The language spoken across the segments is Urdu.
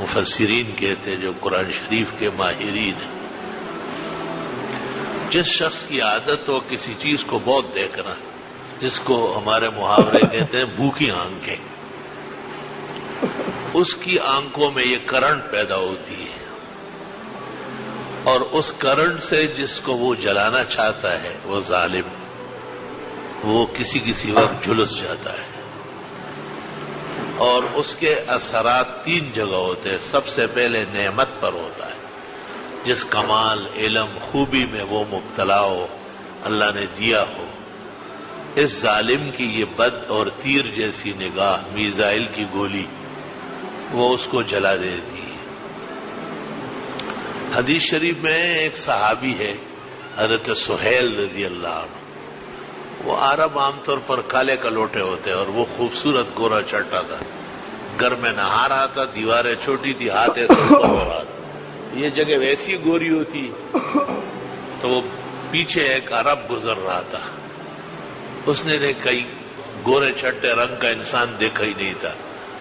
مفسرین کہتے ہیں جو قرآن شریف کے ماہرین ہیں، جس شخص کی عادت ہو کسی چیز کو بہت دیکھنا، جس کو ہمارے محاورے کہتے ہیں بھوکی آنکھیں، اس کی آنکھوں میں یہ کرنٹ پیدا ہوتی ہے، اور اس کرنٹ سے جس کو وہ جلانا چاہتا ہے وہ ظالم، وہ کسی وقت جھلس جاتا ہے، اور اس کے اثرات 3 جگہ ہوتے ہیں۔ سب سے پہلے نعمت پر ہوتا ہے، جس کمال، علم، خوبی میں وہ مبتلا ہو، اللہ نے دیا ہو، اس ظالم کی یہ بد اور تیر جیسی نگاہ، میزائل کی گولی، وہ اس کو جلا دیتی ہے۔ حدیث شریف میں ایک صحابی ہے حضرت سہیل رضی اللہ عنہ، وہ عرب عام طور پر کالے کلوٹے ہوتے ہیں اور وہ خوبصورت گورا چٹا تھا، گھر میں نہا رہا تھا، دیواریں چھوٹی تھی، ہاتھ ایسے اوپر ہو رہا تھا، یہ جگہ ویسی گوری ہوتی تو وہ پیچھے ایک عرب گزر رہا تھا، اس نے کئی گورے چھٹے رنگ کا انسان دیکھا ہی نہیں تھا،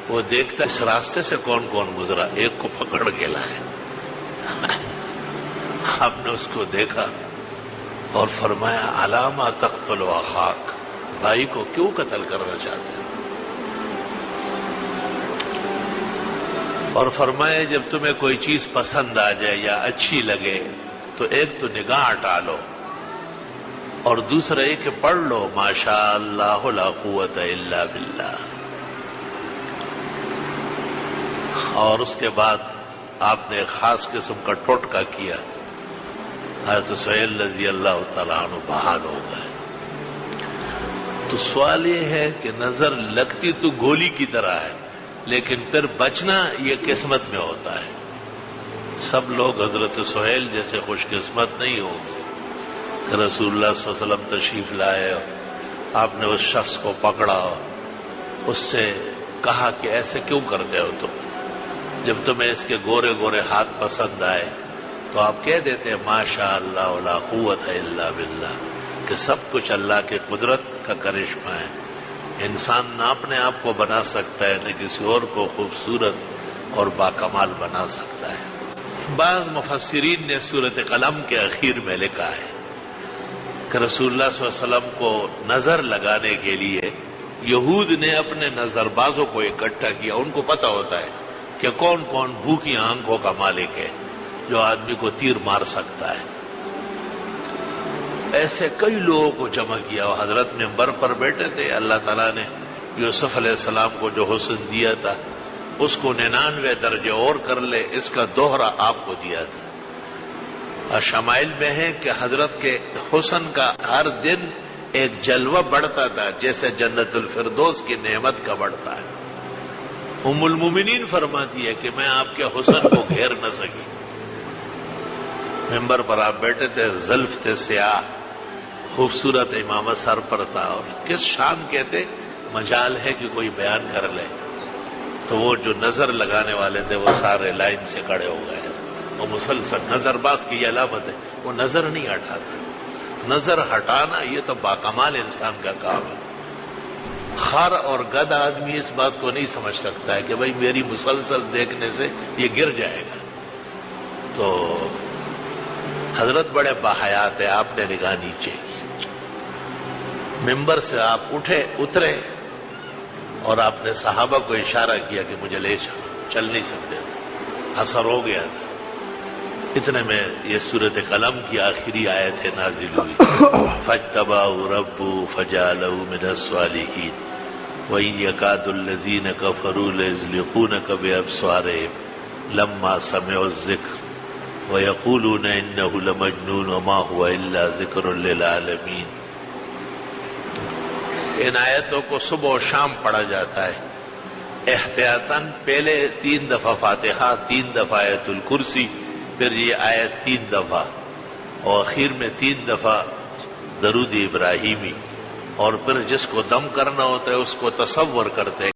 وہ دیکھتا اس راستے سے کون کون گزرا، ایک کو پکڑ کے لائے۔ آپ نے اس کو دیکھا اور فرمایا علامہ تقتل اخاک، بھائی کو کیوں قتل کرنا چاہتے ہیں؟ اور فرمایا جب تمہیں کوئی چیز پسند آ جائے یا اچھی لگے تو ایک تو نگاہ ہٹا لو، اور دوسرا یہ کہ پڑھ لو ماشاء اللہ لا قوت الا باللہ، اور اس کے بعد آپ نے ایک خاص قسم کا ٹوٹکا کیا، حضرت سہیل رضی اللہ تعالیٰ عنہ بحال ہو گئے۔ تو سوال یہ ہے کہ نظر لگتی تو گولی کی طرح ہے، لیکن پھر بچنا یہ قسمت میں ہوتا ہے۔ سب لوگ حضرت سہیل جیسے خوش قسمت نہیں ہوں گے کہ رسول اللہ صلی اللہ علیہ وسلم تشریف لائے، آپ نے اس شخص کو پکڑا، اس سے کہا کہ ایسے کیوں کرتے ہو تم، جب تمہیں اس کے گورے گورے ہاتھ پسند آئے تو آپ کہہ دیتے ہیں ماشاء اللہ لا قوت الا باللہ، کہ سب کچھ اللہ کے قدرت کا کرشمہ ہے، انسان نہ اپنے آپ کو بنا سکتا ہے نہ کسی اور کو خوبصورت اور باکمال بنا سکتا ہے۔ بعض مفسرین نے سورۃ قلم کے اخیر میں لکھا ہے کہ رسول اللہ صلی اللہ علیہ وسلم کو نظر لگانے کے لیے یہود نے اپنے نظر بازوں کو اکٹھا کیا، ان کو پتہ ہوتا ہے کہ کون کون بھوکی آنکھوں کا مالک ہے جو آدمی کو تیر مار سکتا ہے۔ ایسے کئی لوگوں کو جمع کیا، اور حضرت منبر پر بیٹھے تھے، اللہ تعالیٰ نے یوسف علیہ السلام کو جو حسن دیا تھا اس کو 99 درجے اور کر لے، اس کا دوہرا آپ کو دیا تھا۔ اور شمائل میں ہے کہ حضرت کے حسن کا ہر دن ایک جلوہ بڑھتا تھا، جیسے جنت الفردوس کی نعمت کا بڑھتا ہے۔ ام المومنین فرماتی ہے کہ میں آپ کے حسن کو گھیر نہ سکی، منبر پر آپ بیٹھے تھے، زلف تھے سیاہ، خوبصورت امامت سر پر تھا، اور کس شان کہتے مجال ہے کہ کوئی بیان کر لے، تو وہ جو نظر لگانے والے تھے وہ سارے لائن سے کھڑے ہو گئے، وہ مسلسل نظر باز کی یہ علامت ہے، وہ نظر نہیں ہٹاتا، نظر ہٹانا یہ تو باکمال انسان کا کام ہے۔ خر اور گدھ آدمی اس بات کو نہیں سمجھ سکتا ہے کہ بھئی میری مسلسل دیکھنے سے یہ گر جائے گا۔ تو حضرت بڑے باحیات ہیں، آپ نے نگاہ نیچے کی، منبر سے آپ اترے اور آپ نے صحابہ کو اشارہ کیا کہ مجھے لے چل نہیں سکتے تھے، اثر ہو گیا تھا۔ اتنے میں یہ سورۃ قلم کی آخری آیت نازل ہوئی، فاجتباہ ربہ فجعلہ من الصالحین وَإِنْ يَكَادُ الَّذِينَ كَفَرُوا لَيُزْلِقُونَكَ بِأَبْصَارِهِمْ لَمَّا سَمِعُوا الذِّكْرَ وَيَقُولُونَ إِنَّهُ لَمَجْنُونٌ وَمَا هُوَ إِلَّا ذِكْرٌ لِّلْعَالَمِينَ۔ ان آیتوں کو صبح و شام پڑھا جاتا ہے احتیاطاً، پہلے 3 دفعہ فاتحہ، 3 دفعہ آیت الکرسی، پھر یہ آیت 3 دفعہ، اور آخر میں 3 دفعہ درود ابراہیمی، اور پھر جس کو دم کرنا ہوتا ہے اس کو تصور کرتے ہیں